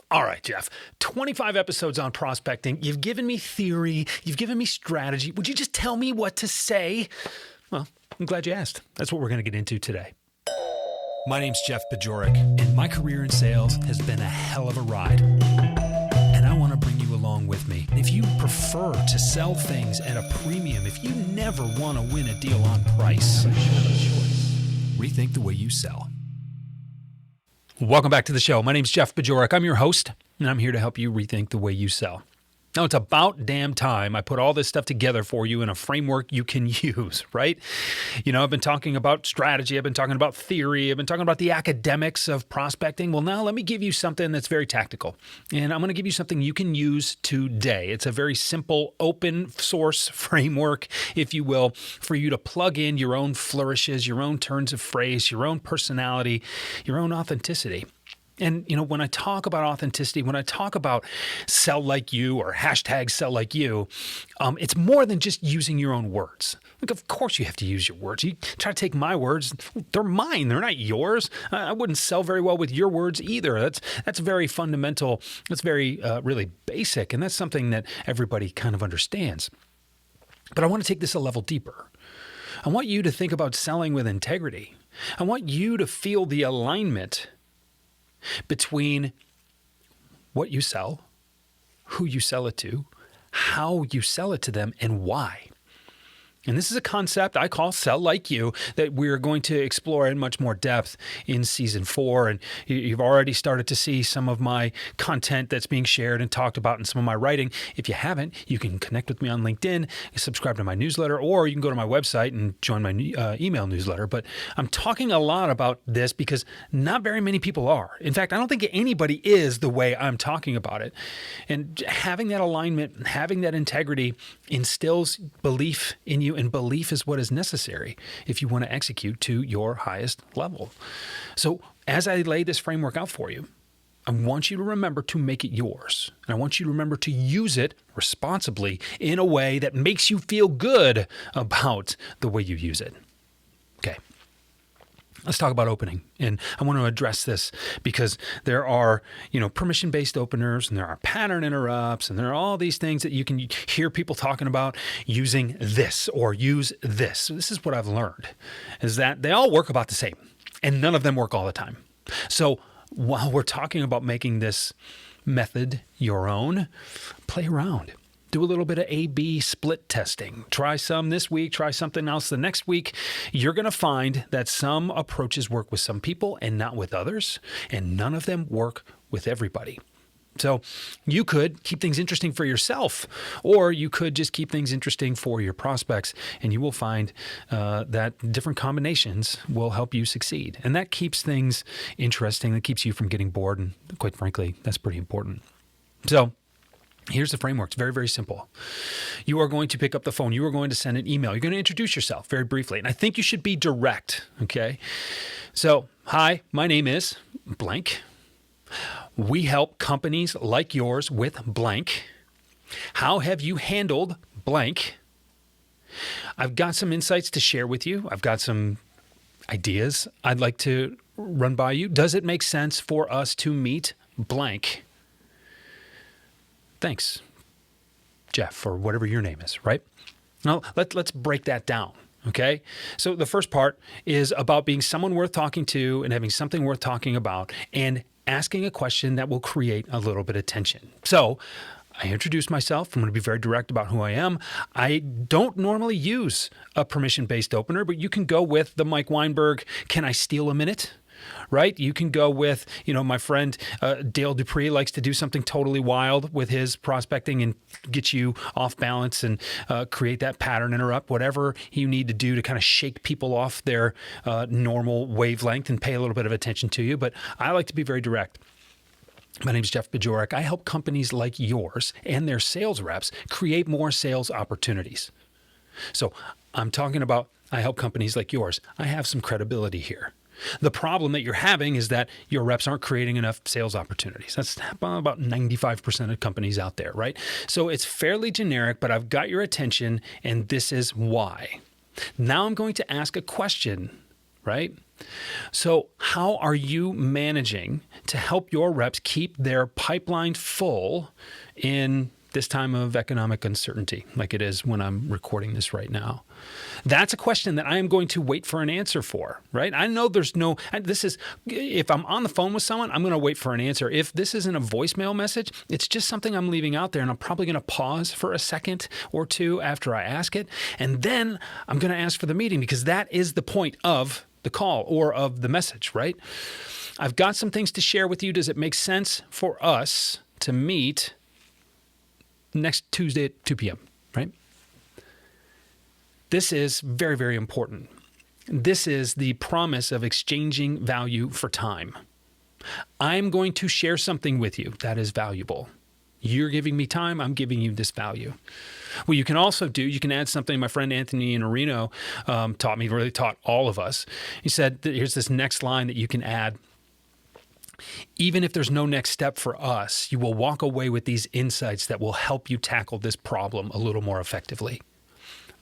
All right, Jeff, 25 episodes on prospecting. You've given me theory. You've given me strategy. Would you just tell me what to say? Well, I'm glad you asked. That's what we're going to get into today. My name's Jeff Bajorek, and my career in sales has been a hell of a ride. And I want to bring you along with me. If you prefer to sell things at a premium, if you never want to win a deal on price, rethink the way you sell. Welcome back to the show. My name's Jeff Bajorek. I'm your host, and I'm here to help you rethink the way you sell. Now, it's about damn time I put all this stuff together for you in a framework you can use, right? You know, I've been talking about strategy. I've been talking about theory. I've been talking about the academics of prospecting. Well, now let me give you something that's very tactical. And I'm going to give you something you can use today. It's a very simple open source framework, if you will, for you to plug in your own flourishes, your own turns of phrase, your own personality, your own authenticity. And, you know, when I talk about authenticity, when I talk about sell like you or hashtag sell like you, it's more than just using your own words. Like, of course you have to use your words. You try to take my words, they're mine, they're not yours. I wouldn't sell very well with your words either. That's very fundamental. That's very, really basic. And that's something that everybody kind of understands. But I want to take this a level deeper. I want you to think about selling with integrity. I want you to feel the alignment between what you sell, who you sell it to, how you sell it to them, and why. And this is a concept I call sell like you that we're going to explore in much more depth in season 4. And you've already started to see some of my content that's being shared and talked about in some of my writing. If you haven't, you can connect with me on LinkedIn, subscribe to my newsletter, or you can go to my website and join my email newsletter. But I'm talking a lot about this because not very many people are. In fact, I don't think anybody is the way I'm talking about it. And having that alignment, having that integrity instills belief in you. And belief is what is necessary if you want to execute to your highest level. So as I lay this framework out for you, I want you to remember to make it yours. And I want you to remember to use it responsibly in a way that makes you feel good about the way you use it. Okay. Let's talk about opening. And I want to address this because there are, permission-based openers, and there are pattern interrupts, and there are all these things that you can hear people talking about using this or use this. So this is what I've learned, is that they all work about the same, and none of them work all the time. So while we're talking about making this method your own, play around. Do a little bit of A/B split testing. Try some this week, try something else the next week. You're going to find that some approaches work with some people and not with others, and none of them work with everybody. So you could keep things interesting for yourself, or you could just keep things interesting for your prospects, and you will find that different combinations will help you succeed. And that keeps things interesting. That keeps you from getting bored, and quite frankly, that's pretty important. So here's the framework. It's very, very simple. You are going to pick up the phone. You are going to send an email. You're going to introduce yourself very briefly. And I think you should be direct, okay? So, hi, my name is blank. We help companies like yours with blank. How have you handled blank? I've got some insights to share with you. I've got some ideas I'd like to run by you. Does it make sense for us to meet blank? Thanks, Jeff, or whatever your name is, right? Now, let's break that down, okay? So the first part is about being someone worth talking to and having something worth talking about and asking a question that will create a little bit of tension. So I introduce myself. I'm going to be very direct about who I am. I don't normally use a permission-based opener, but you can go with the Mike Weinberg, can I steal a minute? Right? You can go with, my friend Dale Dupree likes to do something totally wild with his prospecting and get you off balance and create that pattern interrupt, whatever you need to do to kind of shake people off their normal wavelength and pay a little bit of attention to you. But I like to be very direct. My name is Jeff Bajorek. I help companies like yours and their sales reps create more sales opportunities. So I'm talking about I help companies like yours. I have some credibility here. The problem that you're having is that your reps aren't creating enough sales opportunities. That's about 95% of companies out there, right? So it's fairly generic, but I've got your attention, and this is why. Now I'm going to ask a question, right? So how are you managing to help your reps keep their pipeline full in this time of economic uncertainty, like it is when I'm recording this right now? That's a question that I am going to wait for an answer for, right? I know if I'm on the phone with someone, I'm going to wait for an answer. If this isn't a voicemail message, it's just something I'm leaving out there, and I'm probably going to pause for a second or two after I ask it. And then I'm going to ask for the meeting, because that is the point of the call or of the message, right? I've got some things to share with you. Does it make sense for us to meet next Tuesday at 2 p.m., right? This is very, very important. This is the promise of exchanging value for time. I'm going to share something with you that is valuable. You're giving me time, I'm giving you this value. What you can also do, you can add something my friend Anthony Iannarino taught me, really taught all of us. He said, here's this next line that you can add. Even if there's no next step for us, you will walk away with these insights that will help you tackle this problem a little more effectively.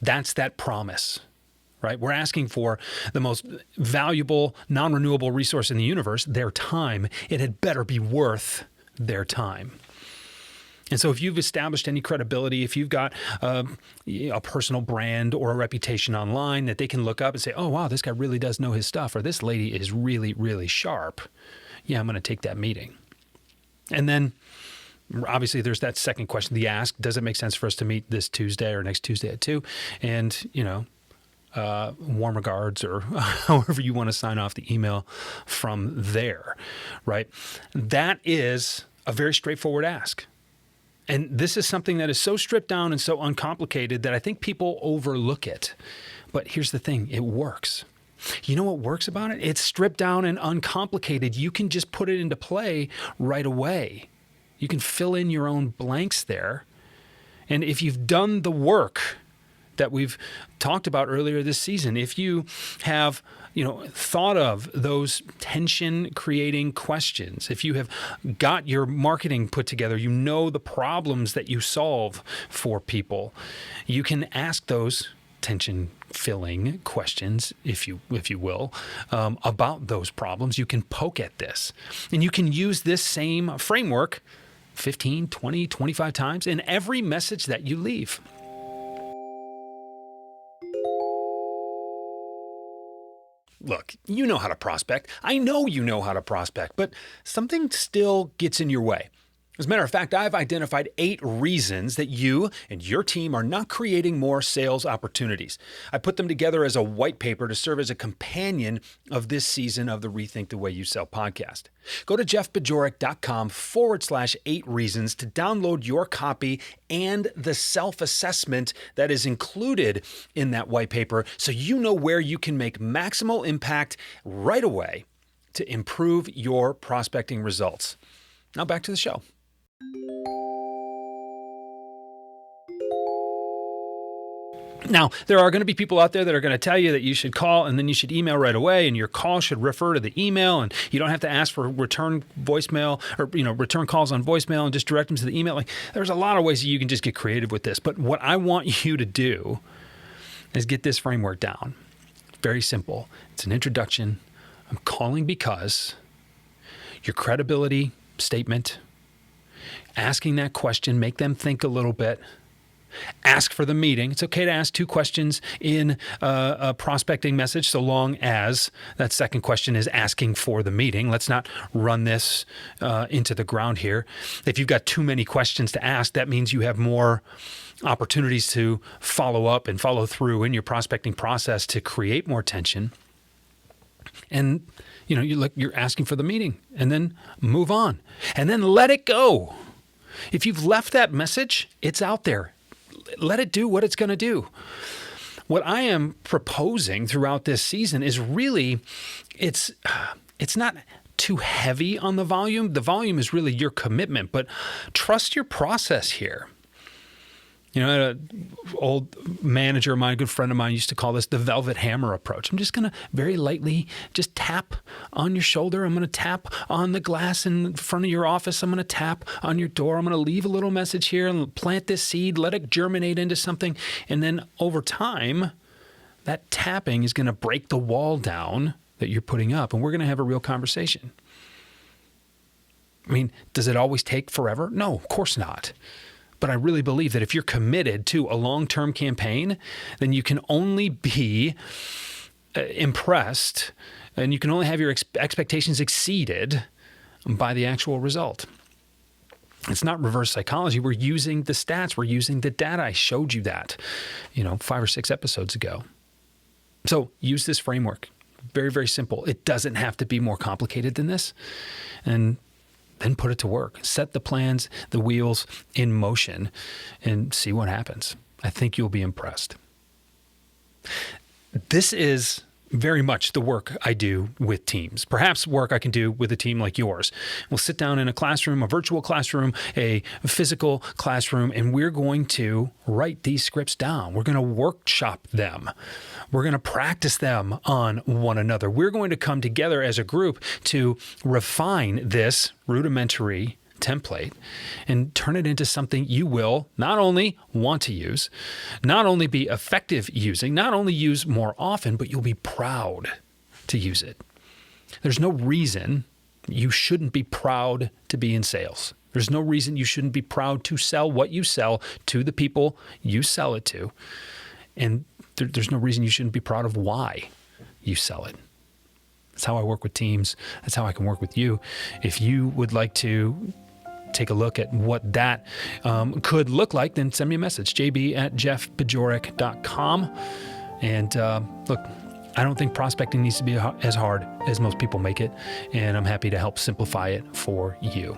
That's that promise, right? We're asking for the most valuable, non-renewable resource in the universe, their time. It had better be worth their time. And so if you've established any credibility, if you've got a personal brand or a reputation online that they can look up and say, oh, wow, this guy really does know his stuff, or this lady is really, really sharp, yeah, I'm going to take that meeting. And then obviously there's that second question, the ask, does it make sense for us to meet this Tuesday or next Tuesday at 2? And, warm regards, or however you want to sign off the email from there, right? That is a very straightforward ask. And this is something that is so stripped down and so uncomplicated that I think people overlook it. But here's the thing, it works. You know what works about it? It's stripped down and uncomplicated. You can just put it into play right away. You can fill in your own blanks there. And if you've done the work that we've talked about earlier this season, if you have, thought of those tension-creating questions, if you have got your marketing put together, the problems that you solve for people, you can ask those tension-filling questions, if you will, about those problems. You can poke at this. And you can use this same framework 15, 20, 25 times in every message that you leave. Look, you know how to prospect. I know you know how to prospect, but something still gets in your way. As a matter of fact, I've identified 8 reasons that you and your team are not creating more sales opportunities. I put them together as a white paper to serve as a companion of this season of the Rethink the Way You Sell podcast. Go to jeffbajorek.com/8 reasons to download your copy and the self-assessment that is included in that white paper, so you know where you can make maximal impact right away to improve your prospecting results. Now back to the show. Now, there are going to be people out there that are going to tell you that you should call and then you should email right away, and your call should refer to the email, and you don't have to ask for return voicemail or, return calls on voicemail and just direct them to the email. Like, there's a lot of ways that you can just get creative with this. But what I want you to do is get this framework down. Very simple. It's an introduction. I'm calling because your credibility statement, asking that question, make them think a little bit. Ask for the meeting. It's okay to ask 2 questions in a prospecting message, so long as that second question is asking for the meeting. Let's not run this into the ground here. If you've got too many questions to ask, that means you have more opportunities to follow up and follow through in your prospecting process to create more tension. And you're asking for the meeting, and then move on, and then let it go. If you've left that message, it's out there. Let it do what it's going to do. What I am proposing throughout this season is really, it's not too heavy on the volume. The volume is really your commitment, but trust your process here. An old manager of mine, a good friend of mine, used to call this the velvet hammer approach. I'm just going to very lightly just tap on your shoulder. I'm going to tap on the glass in front of your office. I'm going to tap on your door. I'm going to leave a little message here and plant this seed, let it germinate into something. And then over time, that tapping is going to break the wall down that you're putting up, and we're going to have a real conversation. I mean, does it always take forever? No, of course not. But I really believe that if you're committed to a long-term campaign, then you can only be impressed, and you can only have your expectations exceeded by the actual result. It's not reverse psychology. We're using the stats. We're using the data. I showed you that, 5 or 6 episodes ago. So use this framework. Very, very simple. It doesn't have to be more complicated than this. And then put it to work. Set the plans, the wheels in motion, and see what happens. I think you'll be impressed. This is very much the work I do with teams, perhaps work I can do with a team like yours. We'll sit down in a classroom, a virtual classroom, a physical classroom, and we're going to write these scripts down. We're going to workshop them. We're going to practice them on one another. We're going to come together as a group to refine this rudimentary template and turn it into something you will not only want to use, not only be effective using, not only use more often, but you'll be proud to use it. There's no reason you shouldn't be proud to be in sales. There's no reason you shouldn't be proud to sell what you sell to the people you sell it to. And there's no reason you shouldn't be proud of why you sell it. That's how I work with teams. That's how I can work with you. If you would like to take a look at what that could look like, then send me a message, jb@jeffbajorek.com. And look, I don't think prospecting needs to be as hard as most people make it, and I'm happy to help simplify it for you.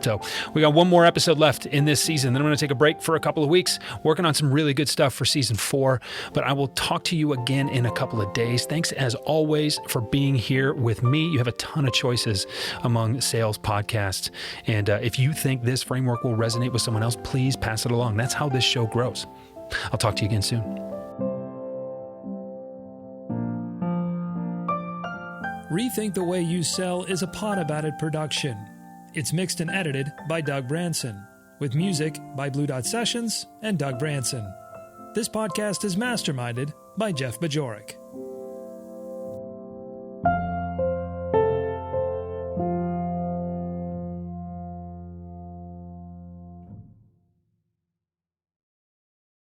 So we got one more episode left in this season. Then I'm going to take a break for a couple of weeks, working on some really good stuff for season 4. But I will talk to you again in a couple of days. Thanks as always for being here with me. You have a ton of choices among sales podcasts. And if you think this framework will resonate with someone else, please pass it along. That's how this show grows. I'll talk to you again soon. Rethink the Way You Sell is a Pod About It production. It's mixed and edited by Doug Branson, with music by Blue Dot Sessions and Doug Branson. This podcast is masterminded by Jeff Bajorek.